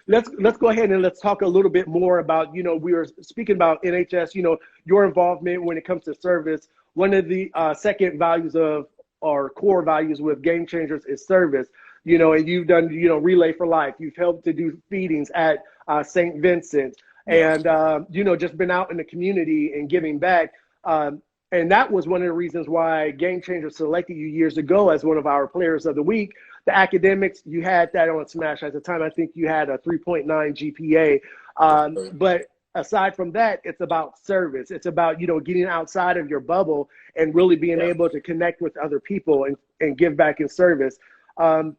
Let's go ahead and let's talk a little bit more about, we were speaking about NHS, your involvement when it comes to service. One of the second values of our core values with Game Changers is service, and you've done, Relay for Life. You've helped to do feedings at St. Vincent and, just been out in the community and giving back. And that was one of the reasons why Game Changers selected you years ago as one of our players of the week. The academics, you had that on Smash. At the time, I think you had a 3.9 GPA. But aside from that, it's about service. It's about, getting outside of your bubble and really being able to connect with other people and give back in service. One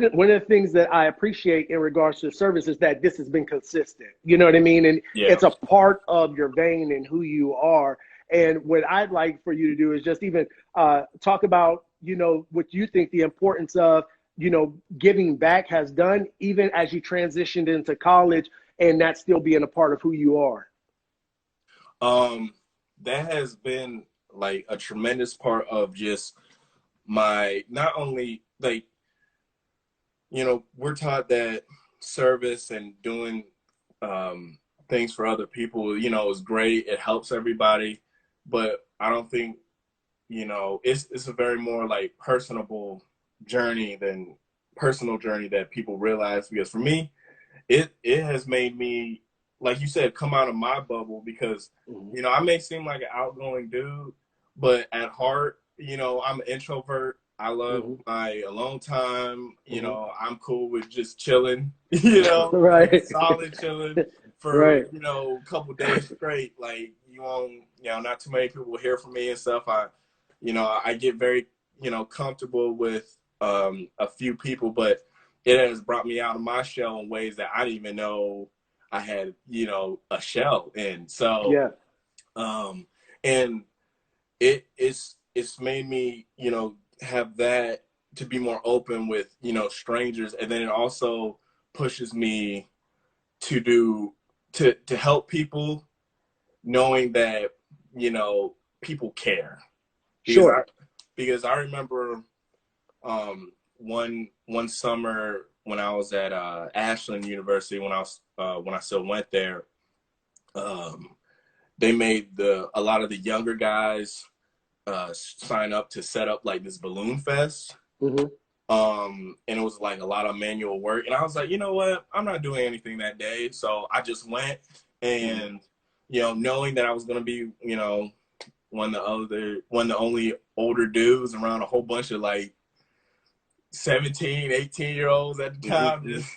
of the things that I appreciate in regards to service is that this has been consistent. You know what I mean? And it's a part of your vein and who you are. And what I'd like for you to do is just even talk about, what you think the importance of, giving back has done, even as you transitioned into college and that still being a part of who you are. That has been like a tremendous part of just my, not only like, we're taught that service and doing things for other people, is great. It helps everybody. But I don't think, it's a very more like personal journey that people realize. Because for me, it has made me, like you said, come out of my bubble because, I may seem like an outgoing dude, but at heart, I'm an introvert. I love my alone time. I'm cool with just chilling, right. Solid chilling for, a couple days straight. Like not too many people will hear from me and stuff. I get very, comfortable with a few people, but it has brought me out of my shell in ways that I didn't even know I had, a shell in. So, and it's made me, have that to be more open with, strangers. And then it also pushes me to help people, knowing that, people care. Because I remember one summer when I was at Ashland University, when I still went there, they made a lot of the younger guys sign up to set up like this balloon fest. And it was like a lot of manual work. And I was like, you know what? I'm not doing anything that day. So I just went and, knowing that I was going to be, one of the only older dudes around a whole bunch of like 17, 18-year-olds at the time, just,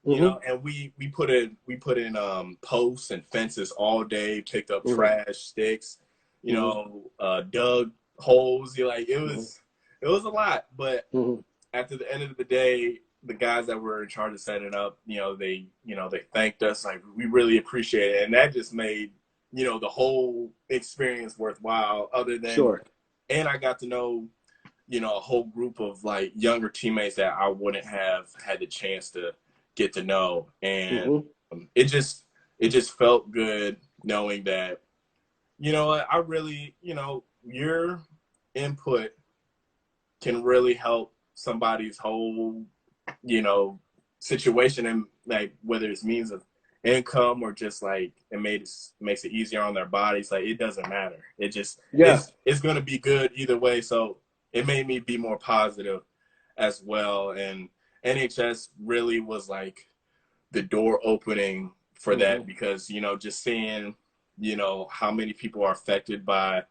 and we put in posts and fences all day, picked up trash, sticks, dug holes. It was a lot, but after the end of the day, the guys that were in charge of setting it up, they thanked us, like, we really appreciate it. And that just made, the whole experience worthwhile, other than, and I got to know, a whole group of like younger teammates that I wouldn't have had the chance to get to know. And it just felt good knowing that, I really, your input can really help somebody's whole, situation, and like whether it's means of income or just like it makes it easier on their bodies. Like, it doesn't matter. It just it's going to be good either way. So it made me be more positive as well. And NHS really was like the door opening for that, because, just seeing, how many people are affected by,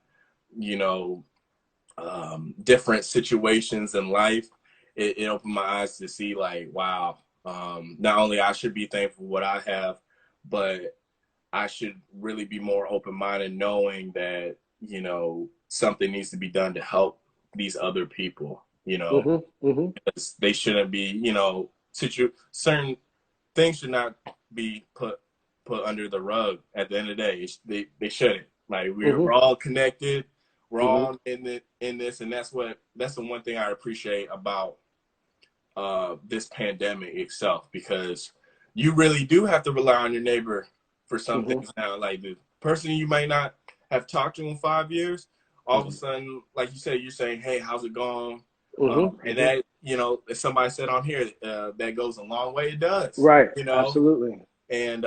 different situations in life, it opened my eyes to see like, wow, not only I should be thankful for what I have, but I should really be more open-minded, knowing that, something needs to be done to help these other people, because they shouldn't be, certain things should not be put under the rug. At the end of the day, they shouldn't. Like, we're all connected. We're all in this, and that's the one thing I appreciate about this pandemic itself, because you really do have to rely on your neighbor for some things now. Like, the person you might not have talked to in 5 years, all of a sudden, like you said, you're saying, hey, how's it going? And that, you know, as somebody said on here, that goes a long way. It does, Right. you know, Absolutely. and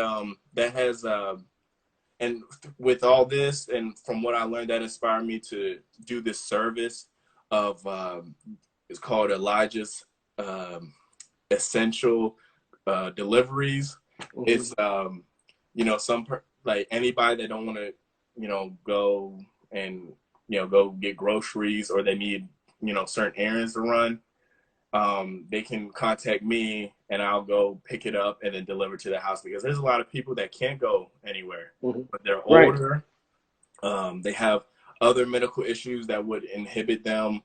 that has, and with all this, and from what I learned, that inspired me to do this service of, it's called Elijah's Essential Deliveries. Mm-hmm. It's, you know, like anybody that don't want to, you know, go and, you know, go get groceries, or they need, you know, certain errands to run, they can contact me and I'll go pick it up and then deliver to the house, because there's a lot of people that can't go anywhere, Mm-hmm. but they're Right. older. They have other medical issues that would inhibit them,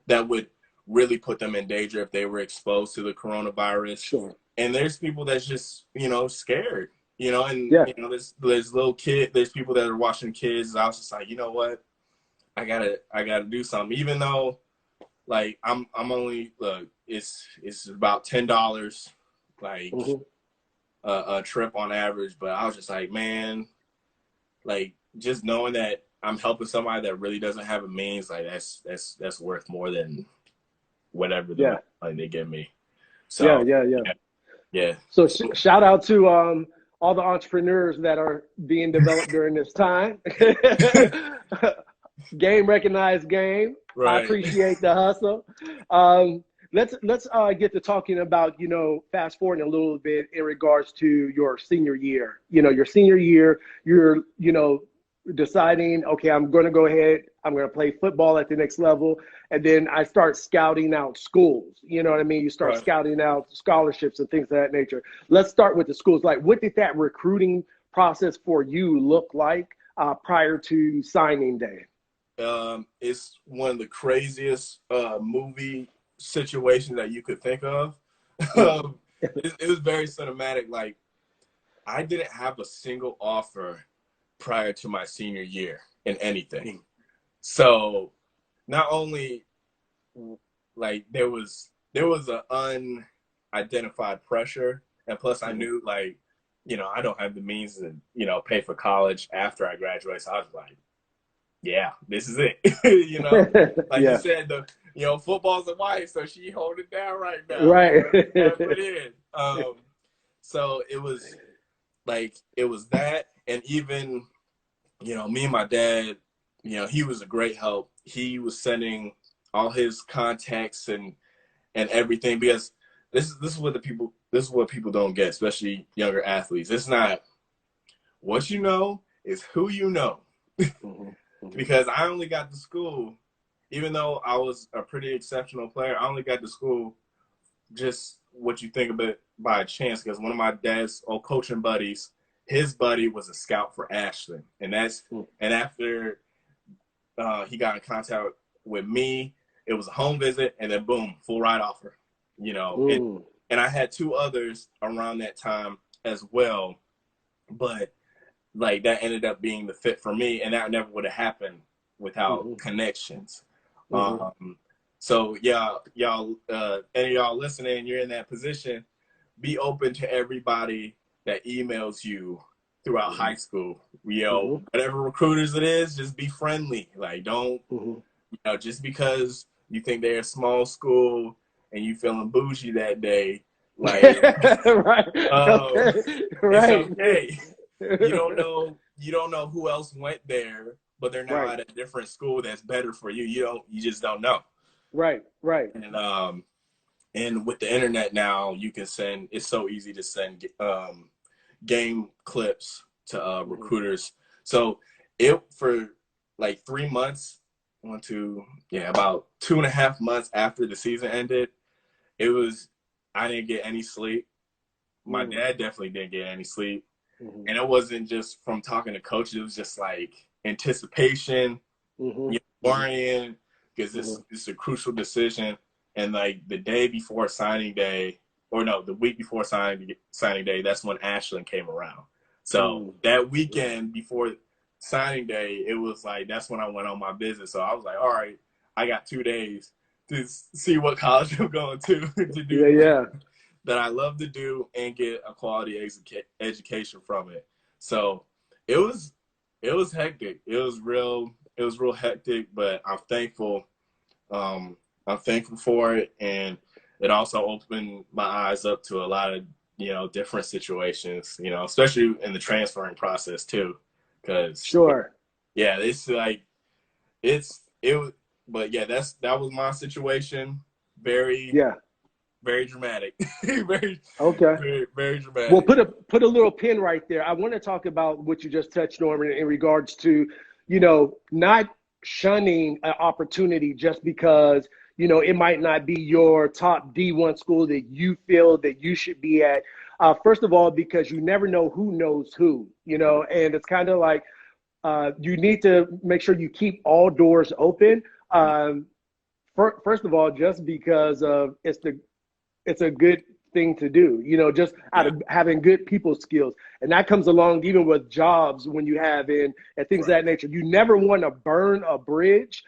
that would really put them in danger if they were exposed to the coronavirus. Sure. And there's people that's just, you know, scared, you know, and, Yeah. you know, there's little there's people that are watching kids. I was just like, you know what? I gotta do something, even though, like, I'm only, look, it's about $10, like, Mm-hmm. a trip on average. But I was just like, man, like, just knowing that I'm helping somebody that really doesn't have a means, like, that's worth more than whatever the money they give me. So yeah. So shout out to all the entrepreneurs that are being developed during this time. Game recognized game. Right. I appreciate the hustle. Let's get to talking about, you know, fast forwarding a little bit in regards to your senior year. You know, your senior year, you're, you know, deciding, okay, I'm going to go ahead, I'm going to play football at the next level. And then I start scouting out schools. You know what I mean? You start scouting out scholarships and things of that nature. Let's start with the schools. Like, what did that recruiting process for you look like prior to signing day? It's one of the craziest movie situations that you could think of. It was very cinematic. Like, I didn't have a single offer prior to my senior year in anything. So not only, like, there was an unidentified pressure, and plus I knew, like, you know, I don't have the means to, you know, pay for college after I graduate. So I was like, yeah, this is it. You know, like you said, you know, football's a wife, so she hold it down right now. Right. Put in. So it was that, and even, you know, me and my dad, you know, he was a great help. He was sending all his contacts and everything, because this is what people don't get, especially younger athletes. It's not what you know, it's who you know. Because I only got to school, even though I was a pretty exceptional player, I only got to school just what you think of it by chance, because one of my dad's old coaching buddies, his buddy was a scout for Ashland. And after he got in contact with me, it was a home visit, and then boom, full ride offer, you know. And I had two others around that time as well, but, like, that ended up being the fit for me, and that never would have happened without connections. So y'all, any of y'all listening, you're in that position, be open to everybody that emails you throughout high school. You know, whatever recruiters it is, just be friendly. Like, don't, you know, just because you think they're a small school and you feeling bougie that day, like, right. It's okay. You don't know who else went there, but they're now at a different school that's better for you. You just don't know. Right. And with the internet now, you can send, it's so easy to send game clips to recruiters. So for like 3 months, about 2.5 months after the season ended, I didn't get any sleep. My dad definitely didn't get any sleep. And it wasn't just from talking to coaches. It was just like anticipation, worrying, because this is a crucial decision. And like the day before signing day, the week before signing day, that's when Ashland came around. So that weekend before signing day, it was like, that's when I went on my business. So I was like, all right, I got 2 days to see what college I'm going to do. That I love to do and get a quality education from it. So it was hectic. It was real hectic, but I'm thankful. I'm thankful for it. And it also opened my eyes up to a lot of, different situations, especially in the transferring process too. Because Sure. yeah, it's like it was, but yeah, that was my situation. Very, Yeah. very dramatic. very, Okay. very, very Well, dramatic. put a little pin right there. I want to talk about what you just touched on in regards to, not shunning an opportunity just because, it might not be your top D1 school that you feel that you should be at. First of all, because you never know who knows who, and it's kind of like you need to make sure you keep all doors open. First of all, just because of it's a good thing to do, just out Yeah. of having good people skills. And that comes along even with jobs when you have and things of Right. that nature. You never want to burn a bridge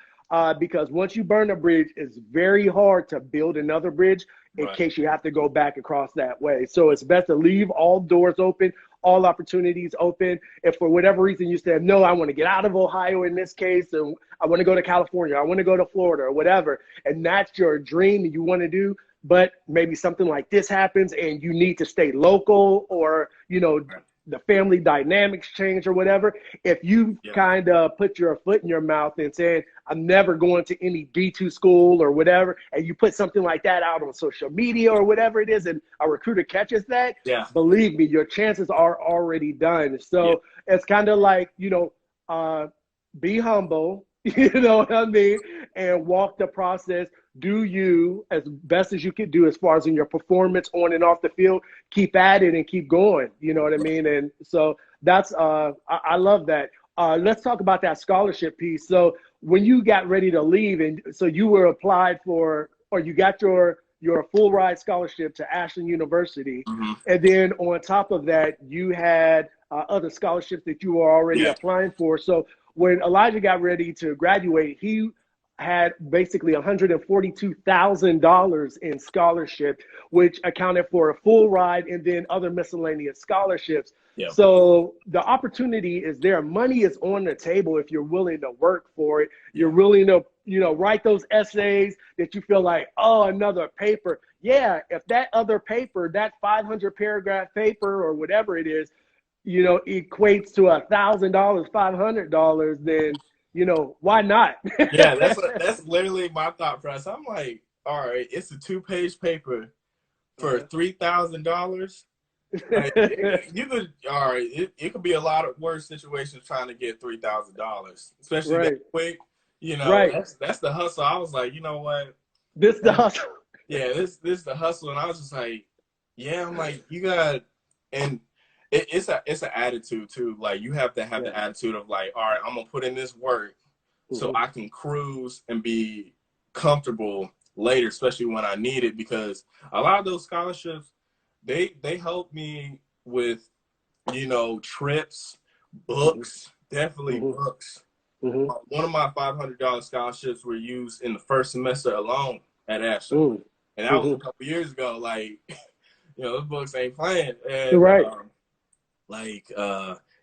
because once you burn a bridge, it's very hard to build another bridge in Right. case you have to go back across that way. So it's best to leave all doors open, all opportunities open. If for whatever reason you said, no, I want to get out of Ohio in this case, and I want to go to California, I want to go to Florida or whatever, and that's your dream and you want to do, but maybe something like this happens and you need to stay local or, the family dynamics change or whatever. If you Yeah. kind of put your foot in your mouth and said, I'm never going to any D2 school or whatever, and you put something like that out on social media or whatever it is, and a recruiter catches that, Yeah. believe me, your chances are already done. Yeah. So it's kind of like, be humble, you know what I mean, and walk the process. Do you as best as you can do as far as in your performance on and off the field. Keep at it and keep going. You know what I mean? And so that's I love that. Let's talk about that scholarship piece. So when you got ready to leave, and so you were applied for, or you got your full ride scholarship to Ashland University, Mm-hmm. and then on top of that, you had other scholarships that you were already Yeah. applying for. So when Elijah got ready to graduate, he had basically $142,000 in scholarship, which accounted for a full ride and then other miscellaneous scholarships. Yeah. So the opportunity is there. Money is on the table if you're willing to work for it. You're willing to, write those essays that you feel like, oh, another paper. Yeah, if that other paper, that 500 paragraph paper or whatever it is, equates to $1,000, $500, then, why not? Yeah, that's literally my thought process. I'm like, all right, it's a 2-page paper for $3,000. Like, you could, all right, it could be a lot of worse situations trying to get $3,000, especially Right. that quick. Right. That's the hustle. I was like, you know what? This the hustle. Yeah, this is the hustle, and I was just like, yeah, I'm like, you got, and it's an attitude too. Like you have to have the attitude of like, all right, I'm gonna put in this work so I can cruise and be comfortable later, especially when I need it, because a lot of those scholarships, they help me with, trips, books, definitely books. One of my $500 scholarships were used in the first semester alone at Ashland. And that was a couple years ago. Like, those books ain't playing. And Right.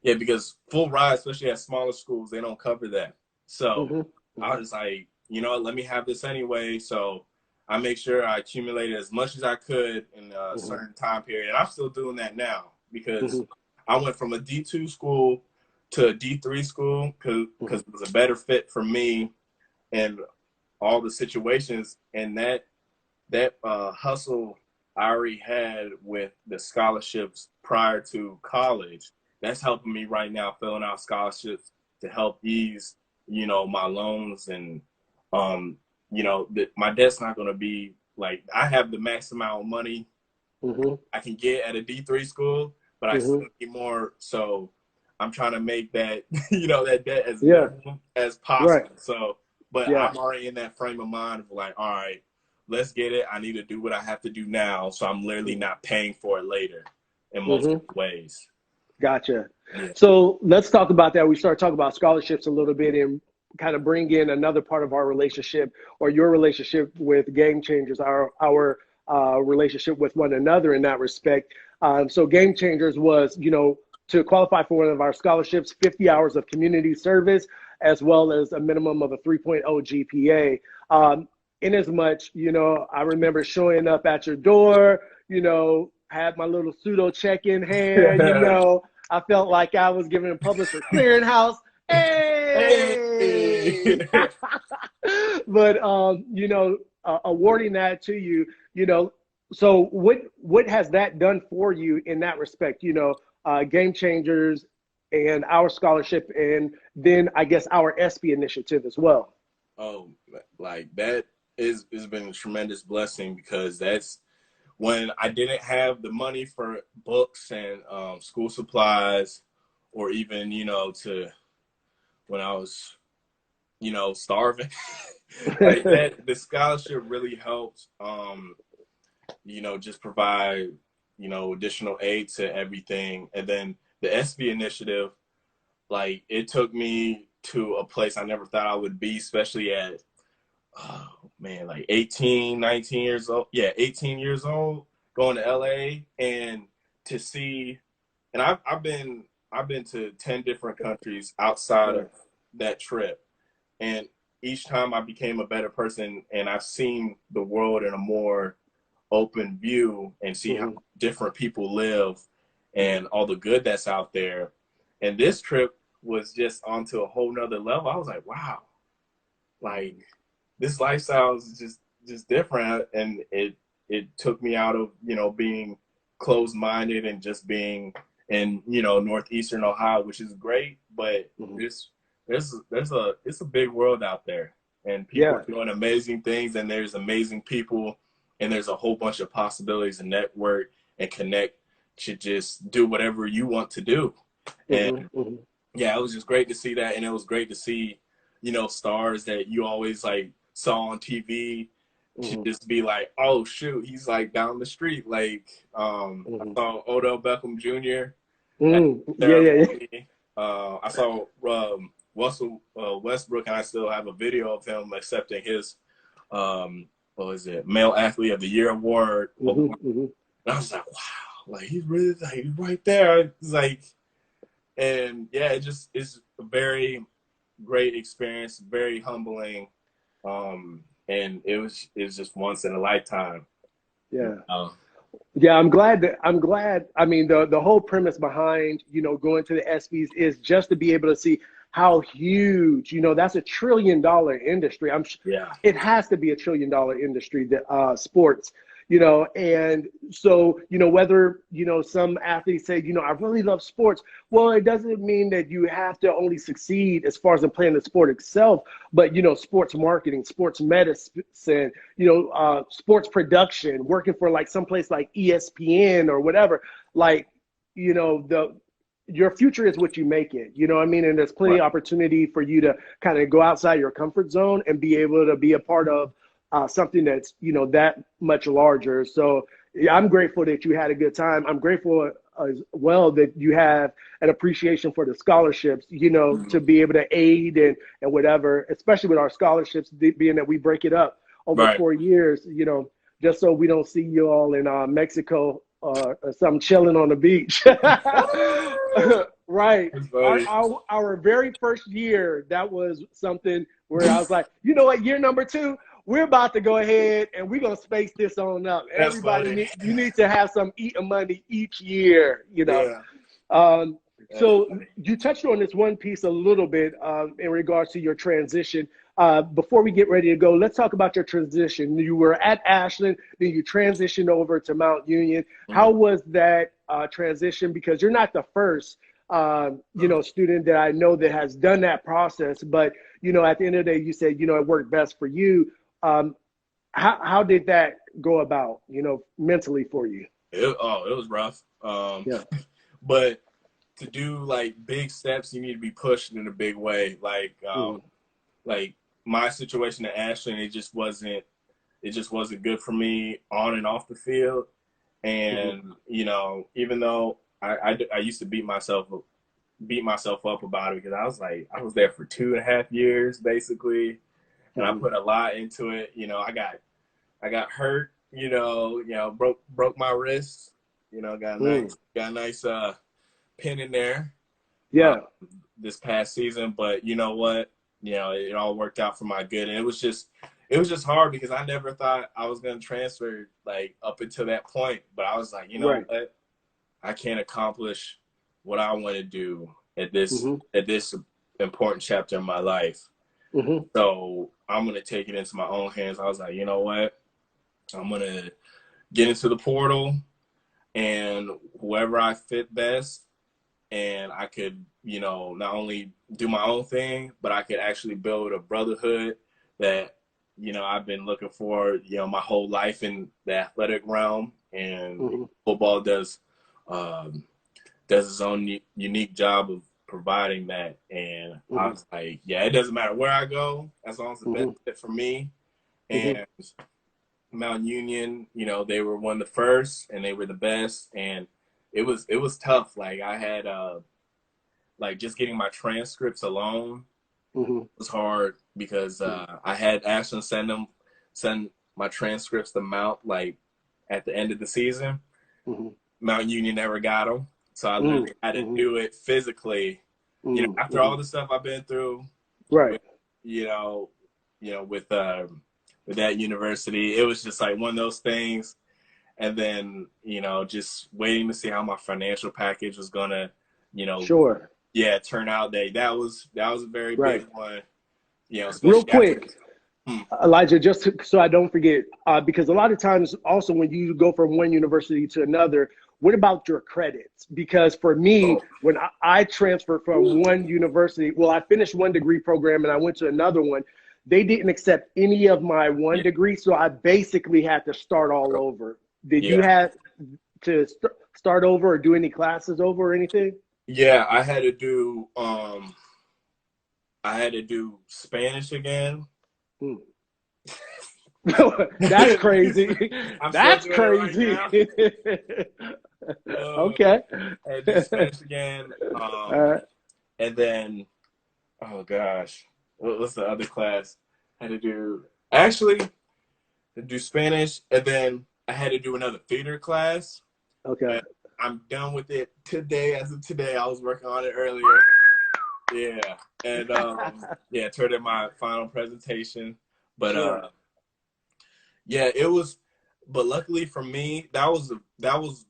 Because full ride, especially at smaller schools, they don't cover that. So I was like, let me have this anyway. So I make sure I accumulated as much as I could in a certain time period. And I'm still doing that now because I went from a D2 school to a D3 school because it was a better fit for me and all the situations. And that hustle I already had with the scholarships prior to college, that's helping me right now filling out scholarships to help ease, my loans and, my debt's not going to be like, I have the max amount of money I can get at a D3 school, but I still need more. So I'm trying to make that, that debt as minimum as possible. Right. So, but I'm already in that frame of mind of like, all right, let's get it. I need to do what I have to do now. So I'm literally not paying for it later in multiple ways. Gotcha. Yeah. So let's talk about that. We start talking about scholarships a little bit and kind of bring in another part of our relationship or your relationship with Game Changers, our relationship with one another in that respect. So Game Changers was, to qualify for one of our scholarships, 50 hours of community service, as well as a minimum of a 3.0 GPA. in as much, you know, I remember showing up at your door, you know, had my little pseudo check in hand, you know, I felt like I was giving a Publisher Clearinghouse. Hey! Hey. But, you know, awarding that to you, you know, so what has that done for you in that respect? You know, Game Changers and our scholarship, and then I guess our SB initiative as well. Oh, like that has been a tremendous blessing, because that's when I didn't have the money for books and school supplies, or even, you know, to when I was, you know, starving. Like that, the scholarship really helped, you know, just provide, you know, additional aid to everything. And then the SB initiative, like, it took me to a place I never thought I would be, especially at, oh man, like 18, 19 years old. Yeah, 18 years old, going to LA, and to see, and I've been to 10 different countries outside of that trip. And each time I became a better person, and I've seen the world in a more open view, and see how different people live and all the good that's out there. And this trip was just onto a whole nother level. I was like, wow, like this lifestyle is just different. And it took me out of, you know, being closed minded and just being in, you know, northeastern Ohio, which is great, but it's a big world out there, and people are doing amazing things, and there's amazing people, and there's a whole bunch of possibilities to network and connect, to just do whatever you want to do. And yeah, it was just great to see that. And it was great to see, you know, stars that you always like saw on TV to just be like, oh shoot, he's like down the street. Like I saw Odell Beckham Jr. at the ceremony. I saw Russell Westbrook, and I still have a video of him accepting his what is it, Male Athlete of the Year award. And I was like, wow, like he's really like right there. It's like, and yeah, it's a very great experience, very humbling, and it's just once in a lifetime. Yeah. Yeah, I'm glad. I mean, the whole premise behind, you know, going to the ESPYs is just to be able to see how huge, you know, that's $1 trillion industry. It has to be $1 trillion industry, that sports, you know. And so, you know, whether, you know, some athletes say, you know, I really love sports. Well, it doesn't mean that you have to only succeed as far as in playing the sport itself, but, you know, sports marketing, sports medicine, you know, sports production, working for like someplace like ESPN or whatever. Like, you know, your future is what you make it, you know what I mean? And there's plenty of opportunity for you to kind of go outside your comfort zone and be able to be a part of something that's, you know, that much larger. So yeah, I'm grateful that you had a good time. I'm grateful as well that you have an appreciation for the scholarships, you know, to be able to aid and whatever, especially with our scholarships, being that we break it up over 4 years, you know, just so we don't see you all in Mexico or something chilling on the beach. Right. Our very first year, that was something where I was like, you know what, year number 2, we're about to go ahead and we're going to space this on up. Everybody, you need to have some eating money each year, you know. So you touched on this one piece a little bit in regards to your transition. Before we get ready to go, let's talk about your transition. You were at Ashland, then you transitioned over to Mount Union. How was that transition? Because you're not the first, you know, student that I know that has done that process. But, you know, at the end of the day, you said, you know, it worked best for you. How did that go about, you know, mentally for you? It was rough. But to do like big steps, you need to be pushed in a big way. Like my situation at Ashland, it just wasn't good for me on and off the field. And you know, even though I used to beat myself up about it, because I was there for 2.5 years basically, and I put a lot into it. You know, I got hurt. You know, broke my wrist. You know, got a nice pin in there. This past season, but you know what? You know, it all worked out for my good, and it was just it was just hard because I never thought I was going to transfer like up until that point. But I was like, you know Right. what? I can't accomplish what I want to do at this important chapter in my life. So I'm going to take it into my own hands. I was like, you know what? I'm going to get into the portal, and whoever I fit best, and I could, you know, not only do my own thing, but I could actually build a brotherhood that, you know, I've been looking for, you know, my whole life in the athletic realm. And football does its own unique job of providing that. And I was like, yeah, it doesn't matter where I go, as long as the best fit for me. And Mount Union, you know, they were one of the first, and they were the best, and it was tough. Like I had like just getting my transcripts alone was hard because I had Ashland send my transcripts to Mount like at the end of the season. Mount Union never got them, so I literally had to do it physically. You know, after all the stuff I've been through, Right? With, you know, with that university, it was just like one of those things. And then, you know, just waiting to see how my financial package was gonna, you know, turn out. That was a very big one. You know, real quick, Elijah, just so I don't forget, because a lot of times also when you go from one university to another, what about your credits? Because for me, when I transferred from one university, well, I finished one degree program and I went to another one. They didn't accept any of my one degree, so I basically had to start all over. Did you have to start over or do any classes over or anything? Yeah, I had to do Spanish again. That's crazy. That's crazy. Okay. I had to do Spanish again. And then, oh gosh, what's the other class? I had to do Spanish, and then I had to do another theater class. Okay. And I'm done with it today. As of today, I was working on it earlier. Yeah, and turned in my final presentation. But yeah, it was. But luckily for me, that was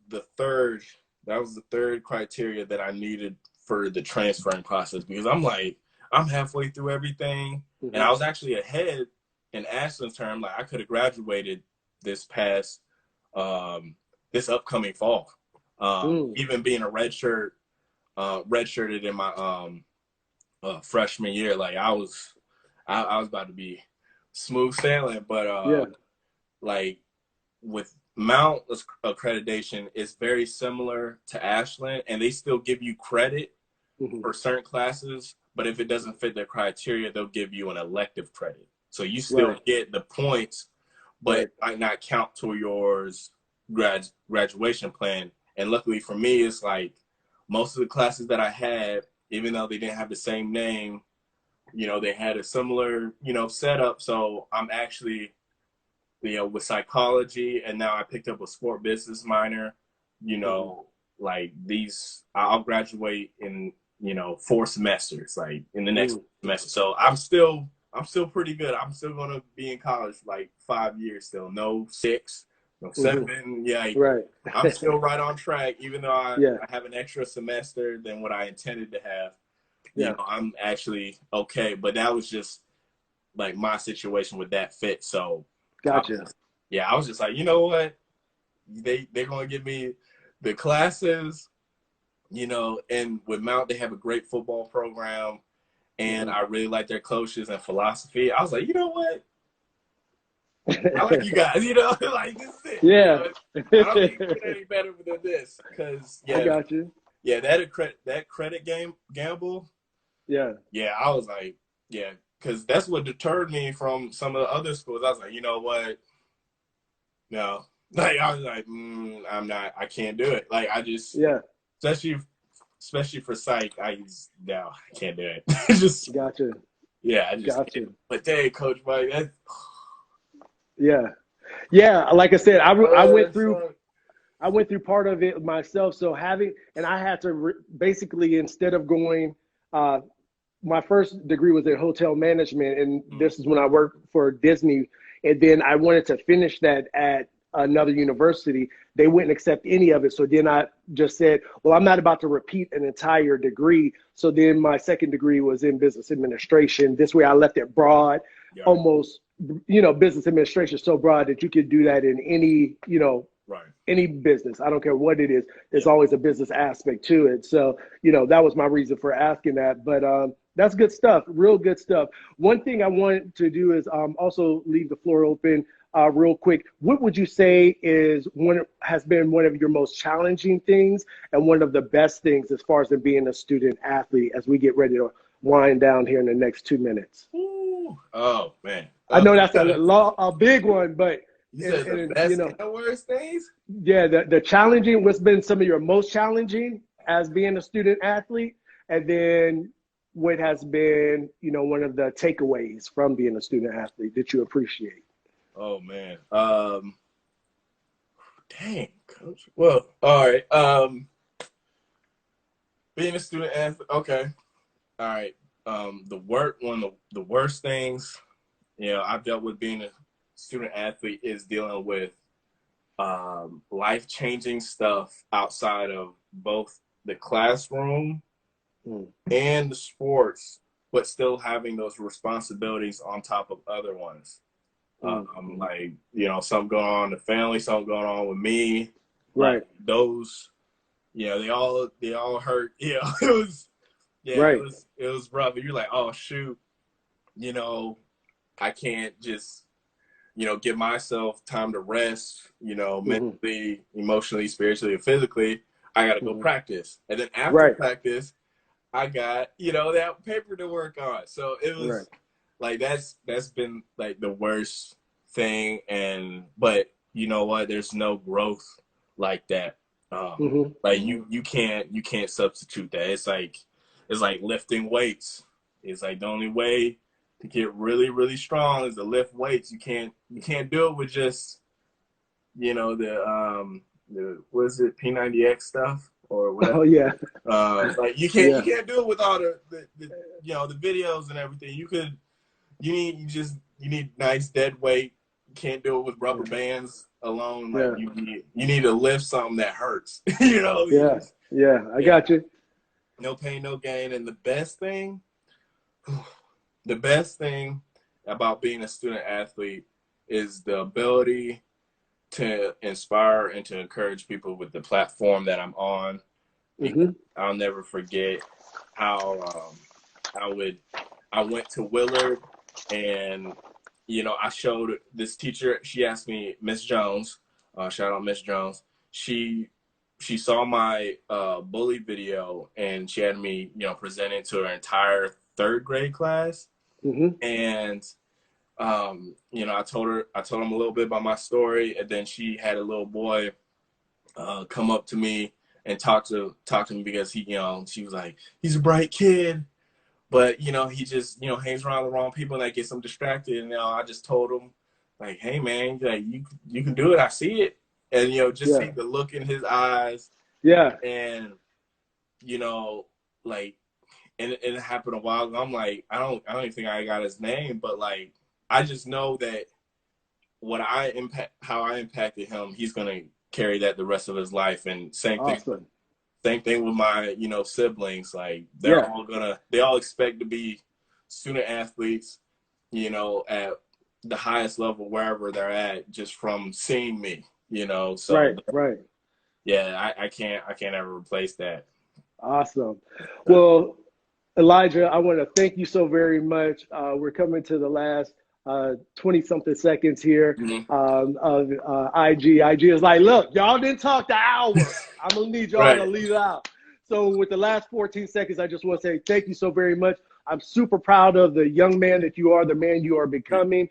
the third criteria that I needed for the transferring process, because I'm halfway through everything, and I was actually ahead in Ashland's term. Like I could have graduated this upcoming fall. Even being a redshirted in my freshman year, like I was about to be smooth sailing. But like with Mount accreditation, it's very similar to Ashland, and they still give you credit for certain classes. But if it doesn't fit their criteria, they'll give you an elective credit. So you still get the points, but it might not count to yours graduation plan. And luckily for me, it's like most of the classes that I had, even though they didn't have the same name, you know, they had a similar, you know, setup. So I'm actually, you know, with psychology, and now I picked up a sport business minor, you know, like I'll graduate in, you know, 4 semesters, like in the next semester. So I'm still pretty good. I'm still going to be in college for like 5 years still. No 6, no 7. Yeah. I'm still right on track, even though I have an extra semester than what I intended to have. You know, I'm actually okay. But that was just like my situation with that fit. So gotcha. I was just like, you know what? They're going to give me the classes, you know, and with Mount, they have a great football program, and I really like their coaches and philosophy. I was like, you know what? I like you guys, you know, like this is it. Yeah. You know? I don't think it get any better than this, because I got you. Yeah, that credit gamble. Yeah. Yeah, I was like, yeah, because that's what deterred me from some of the other schools. I was like, you know what? No, like I was like, I can't do it. Like I just, especially for psych, I can't do it. Just gotcha. Yeah, I just gotcha. But dang, Coach Mike, that's yeah. Like I said, I went through part of it myself. So I had to basically, instead of going my first degree was in hotel management, and this is when I worked for Disney. And then I wanted to finish that at another university. They wouldn't accept any of it. So then I just said, well, I'm not about to repeat an entire degree. So then my second degree was in business administration. This way I left it broad, almost, business administration is so broad that you could do that in any, any business. I don't care what it is. There's always a business aspect to it. So, that was my reason for asking that. But that's good stuff. Real good stuff. One thing I want to do is also leave the floor open real quick. What would you say has been one of your most challenging things and one of the best things as far as being a student athlete as we get ready to wind down here in the next 2 minutes? Ooh. Oh, man. I know that's a big one, but you said the best and the worst things? Yeah, the challenging, what's been some of your most challenging as being a student athlete, and then what has been, one of the takeaways from being a student athlete that you appreciate? Oh, man. Dang, coach. Well, all right. Being a student athlete, okay. All right. One of the worst things, I've dealt with being a student athlete is dealing with life-changing stuff outside of both the classroom and the sports, but still having those responsibilities on top of other ones. Like, something going on in the family, something going on with me. Right. Like those, they all hurt. It was, right. it was rough. And you're like, oh shoot, I can't just, give myself time to rest, mentally, emotionally, spiritually, and physically. I got to go practice. And then after practice, I got, that paper to work on. So it was like, that's been like the worst thing. But you know what? There's no growth like that. Like you can't substitute that. It's like lifting weights. It's like the only way to get really, really strong is to lift weights. You can't do it with just, the what is it, P90X stuff or whatever. Oh yeah. Like you can't do it with all the the videos and everything. You need nice dead weight. You can't do it with rubber bands alone. Like you need to lift something that hurts. I got you. No pain, no gain. And the best thing about being a student athlete is the ability to inspire and to encourage people with the platform that I'm on. I'll never forget how I went to Willard and I showed this teacher. She asked me, Miss Jones, shout out Miss Jones. She saw my bully video and she had me present it to her entire third grade class. And I told him a little bit about my story, and then she had a little boy come up to me and talk to me because he she was like, he's a bright kid, but he just hangs around the wrong people and that gets him distracted. And I just told him like, hey man, like you can do it. I see it. And just see the look in his eyes. And like, and it happened a while ago. I'm like, I don't even think I got his name, but like, I just know that how I impacted him, he's gonna carry that the rest of his life. And same thing with my siblings. Like they all expect to be student athletes, at the highest level wherever they're at, just from seeing me. So yeah, I can't ever replace that. Awesome. Well, Elijah, I want to thank you so very much. We're coming to the last 20-something seconds here of IG. IG is like, look, y'all didn't talk the hour. I'm going to need y'all to lead out. So with the last 14 seconds, I just want to say thank you so very much. I'm super proud of the young man that you are, the man you are becoming.